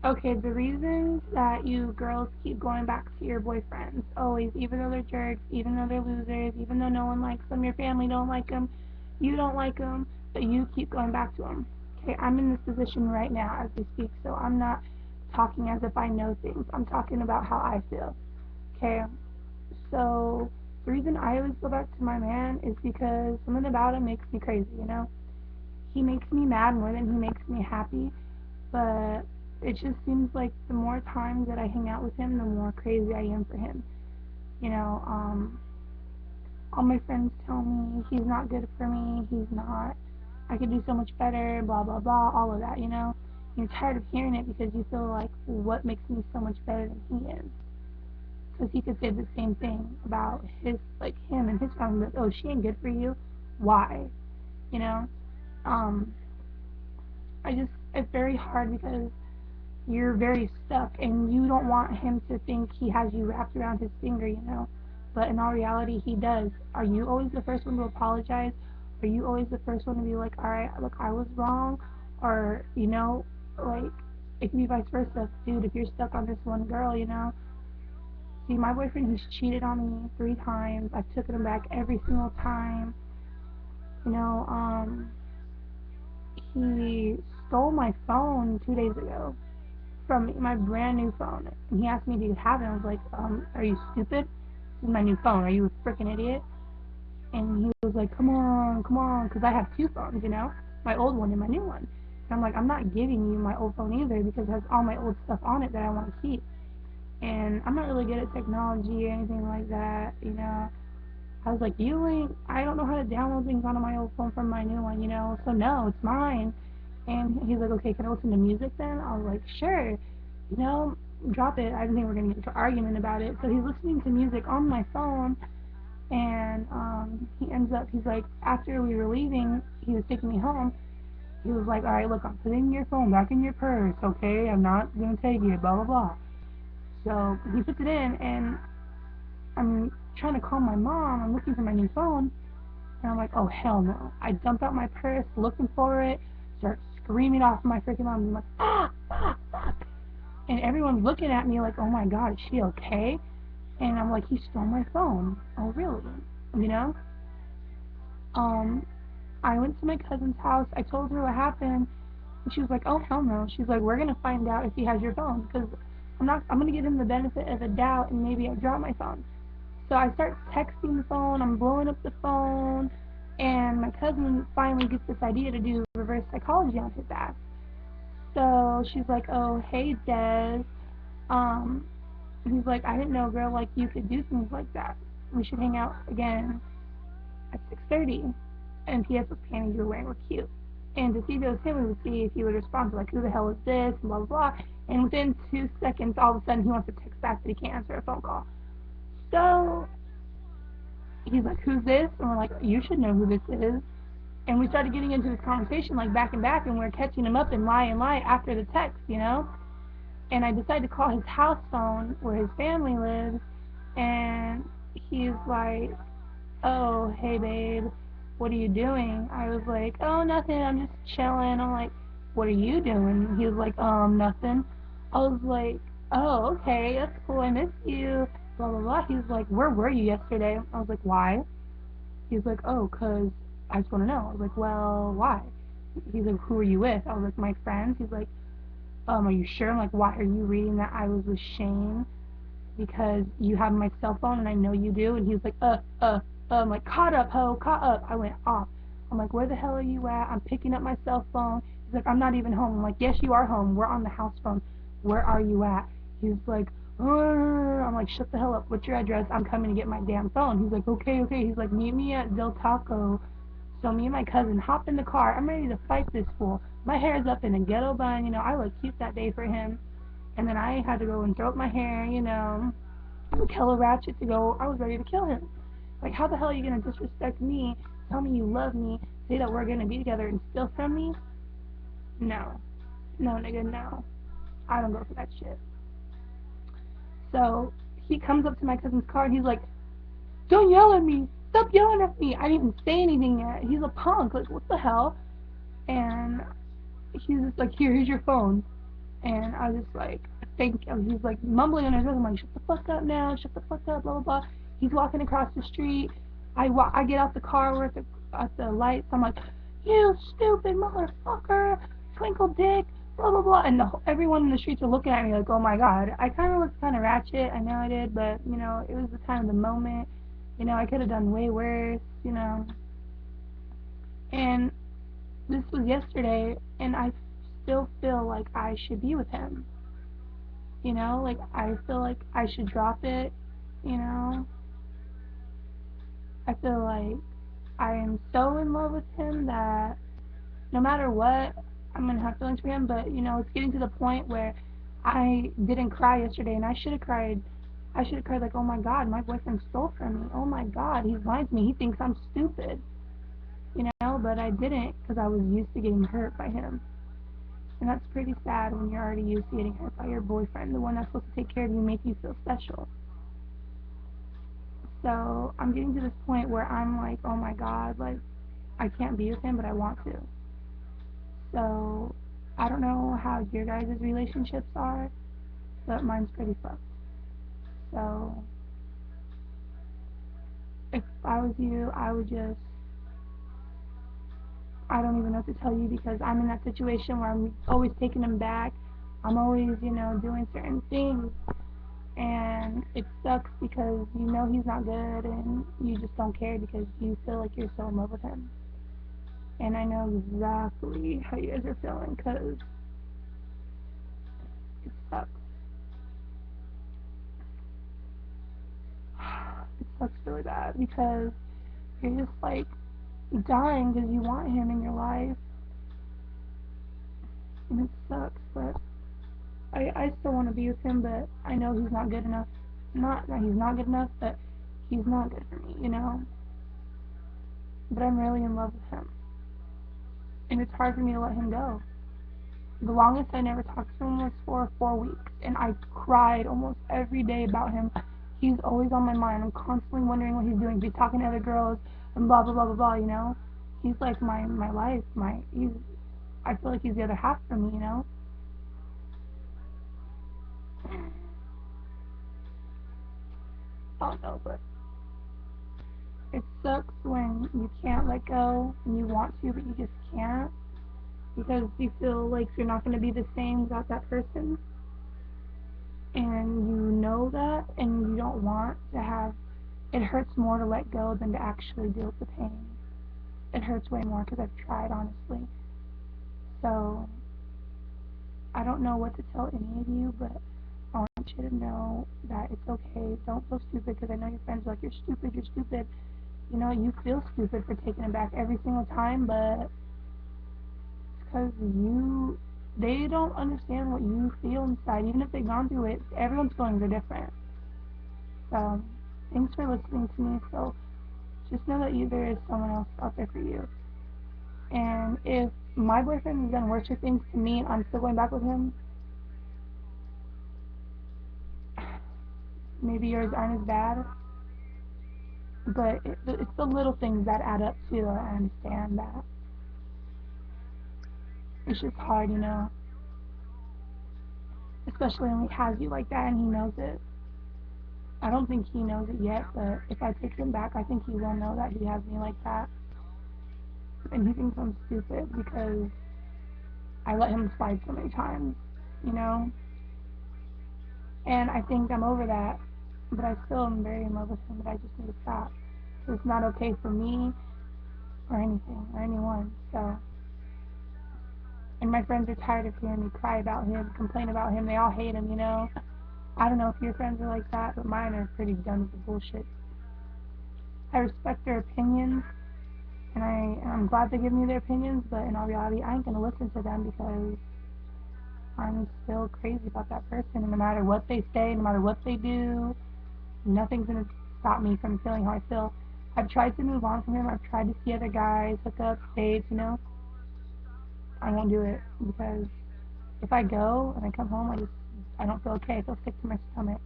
Okay, the reasons that you girls keep going back to your boyfriends always, even though they're jerks, even though they're losers, even though no one likes them, your family don't like them, you don't like them, but you keep going back to them. Okay, I'm in this position right now as we speak, so I'm not talking as if I know things. I'm talking about how I feel. Okay, so the reason I always go back to my man is because something about him makes me crazy, you know? He makes me mad more than he makes me happy, but it just seems like the more times that I hang out with him, the more crazy I am for him. You know, all my friends tell me he's not good for me, he's not, I could do so much better, blah, blah, blah, all of that, you know? You're tired of hearing it because you feel like, what makes me so much better than he is? Because he could say the same thing about his, like, him and his family, like, oh, she ain't good for you. Why? You know? Um, it's very hard because you're very stuck and you don't want him to think he has you wrapped around his finger, you know? But in all reality, he does. Are you always the first one to apologize? Are you always the first one to be like, alright, look, I was wrong? Or, you know, like, it can be vice versa. Dude, if you're stuck on this one girl, you know? See, my boyfriend, he's cheated on me 3 times. I've taken him back every single time. You know, he stole my phone 2 days ago from my brand new phone. And he asked me, do you have it? I was like, are you stupid? This is my new phone. Are you a freaking idiot? And he was like, come on, because I have 2 phones, you know? My old one and my new one. And I'm like, I'm not giving you my old phone either because it has all my old stuff on it that I want to keep. And I'm not really good at technology or anything like that, you know? I was like, I don't know how to download things onto my old phone from my new one, you know? So no, it's mine. And he's like, okay, can I listen to music then? I was like, sure. You know, drop it. I didn't think we were going to get into an argument about it. So he's listening to music on my phone, and he ends up, he's like, after we were leaving, he was taking me home. He was like, all right, look, I'm putting your phone back in your purse, okay? I'm not going to take it, blah, blah, blah. So he puts it in, and I'm trying to call my mom. I'm looking for my new phone, and I'm like, oh, hell no. I dump out my purse, looking for it, start screaming off my freaking mom. I'm like, ah, fuck, fuck. And everyone's looking at me like, oh my god, is she okay? And I'm like, he stole my phone. Oh, really? You know? Um, I went to my cousin's house. I told her what happened. And she was like, oh, hell no. She's like, we're going to find out if he has your phone. Because I'm going to give him the benefit of a doubt and maybe I drop my phone. So I start texting the phone. I'm blowing up the phone. And my cousin finally gets this idea to do reverse psychology on his ass. So she's like, oh, hey, Des. Um, he's like, I didn't know, girl, like, you could do things like that. We should hang out again at 6:30. And P.S. what panties you were wearing were cute. And to see if it was him, we would see if he would respond to, like, who the hell is this, and blah, blah, blah. And within 2 seconds, all of a sudden, he wants to text back that he can't answer a phone call. So he's like, who's this? And we're like, you should know who this is. And we started getting into this conversation, like, back and back, and we're catching him up and lie after the text, you know? And I decided to call his house phone where his family lives, and he's like, oh, hey, babe, what are you doing? I was like, oh, nothing, I'm just chilling. I'm like, what are you doing? He was like, nothing. I was like, oh, okay, that's cool, I miss you, blah, blah, blah. He was like, where were you yesterday? I was like, why? He's like, oh, 'cause I just want to know. I was like, well, why? He's like, who are you with? I was like, my friends. He's like, are you sure? I'm like, why are you reading that I was with Shane? Because you have my cell phone and I know you do. And he was like, I'm like, caught up, ho, caught up. I went off. I'm like, where the hell are you at? I'm picking up my cell phone. He's like, I'm not even home. I'm like, yes, you are home. We're on the house phone. Where are you at? He's like, I'm like, shut the hell up. What's your address? I'm coming to get my damn phone. He's like, okay, okay. He's like, meet me at Del Taco. So me and my cousin hop in the car. I'm ready to fight this fool. My hair is up in a ghetto bun. You know, I look cute that day for him. And then I had to go and throw up my hair, you know, tell a ratchet to go. I was ready to kill him. Like, how the hell are you going to disrespect me, tell me you love me, say that we're going to be together and steal from me? No. No, nigga, no. I don't go for that shit. So he comes up to my cousin's car and he's like, don't yell at me. Stop yelling at me. I didn't even say anything yet. He's a punk. Like, what the hell? And he's just like, here's your phone. And I was just like, thank you. He's like mumbling on his breath. I'm like, shut the fuck up now, shut the fuck up, blah blah blah. He's walking across the street. I get out the car, we're at the lights. I'm like, you stupid motherfucker, twinkle dick, blah blah blah. And everyone in the streets are looking at me like, oh my god. I kind of looked kind of ratchet. I know I did, but you know, it was the time of the moment. You know, I could have done way worse. You know, and this was yesterday, and I still feel like I should be with him. You know, like I feel like I should drop it. You know, I feel like I am so in love with him that no matter what, I'm gonna have feelings for him. But you know, it's getting to the point where I didn't cry yesterday, and I should have cried. I should have cried like, oh my god, my boyfriend stole from me. Oh my god, he's lying to me. He thinks I'm stupid. You know, but I didn't because I was used to getting hurt by him. And that's pretty sad when you're already used to getting hurt by your boyfriend, the one that's supposed to take care of you, make you feel special. So I'm getting to this point where I'm like, oh my god, like I can't be with him, but I want to. So I don't know how your guys' relationships are, but mine's pretty fucked. So if I was you, I would just, I don't even know what to tell you because I'm in that situation where I'm always taking him back. I'm always, you know, doing certain things. And it sucks because you know he's not good and you just don't care because you feel like you're so in love with him. And I know exactly how you guys are feeling because it sucks. It sucks really bad because you're just like dying because you want him in your life. And it sucks, but I still want to be with him, but I know he's not good enough. Not that he's not good enough, but he's not good for me, you know? But I'm really in love with him. And it's hard for me to let him go. The longest I never talked to him was for 4 weeks, and I cried almost every day about him. He's always on my mind. I'm constantly wondering what he's doing. He's talking to other girls and blah blah blah blah blah. You know, he's like my life. He's. I feel like he's the other half for me. You know. I don't know, but it sucks when you can't let go and you want to, but you just can't because you feel like you're not going to be the same without that person, and you know that, and you don't want to have. It hurts more to let go than to actually deal with the pain. It hurts way more because I've tried, honestly. So, I don't know what to tell any of you, but I want you to know that it's okay. Don't feel stupid because I know your friends are like, you're stupid, you're stupid. You know, you feel stupid for taking it back every single time, but it's because they don't understand what you feel inside. Even if they've gone through it, everyone's feelings are different. So, thanks for listening to me. So, just know that there is someone else out there for you. And if my boyfriend has done worse things to me and I'm still going back with him, maybe yours aren't as bad. But it's the little things that add up too. I understand that. It's just hard, you know. Especially when he has you like that and he knows it. I don't think he knows it yet, but if I take him back, I think he will know that he has me like that. And he thinks I'm stupid because I let him slide so many times, you know. And I think I'm over that, but I still am very in love with him, but I just need to stop. So it's not okay for me or anything or anyone. So, and my friends are tired of hearing me cry about him, complain about him. They all hate him, you know. I don't know if your friends are like that, but mine are pretty done with the bullshit. I respect their opinions, and I'm glad they give me their opinions, but in all reality, I ain't gonna listen to them because I'm still crazy about that person, and no matter what they say, no matter what they do, nothing's gonna stop me from feeling how I feel. I've tried to move on from him. I've tried to see other guys, hook up, dates, you know. I won't do it because if I go and I come home, I don't feel okay. I feel sick to my stomach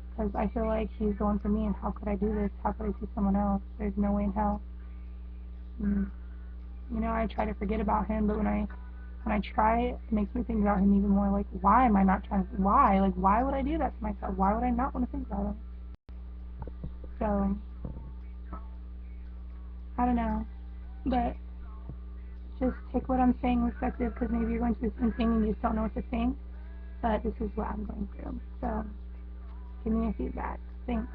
because I feel like he's the one for me. And how could I do this? How could I see someone else? There's no way in hell. You know, I try to forget about him, but when I when I try it, it makes me think about him even more. Like, why am I not trying? Why? Like, why would I do that to myself? Why would I not want to think about him? So, I don't know. But just take what I'm saying respective, because maybe you're going through the same thing and you just don't know what to think. But this is what I'm going through. So, give me a feedback. Thanks.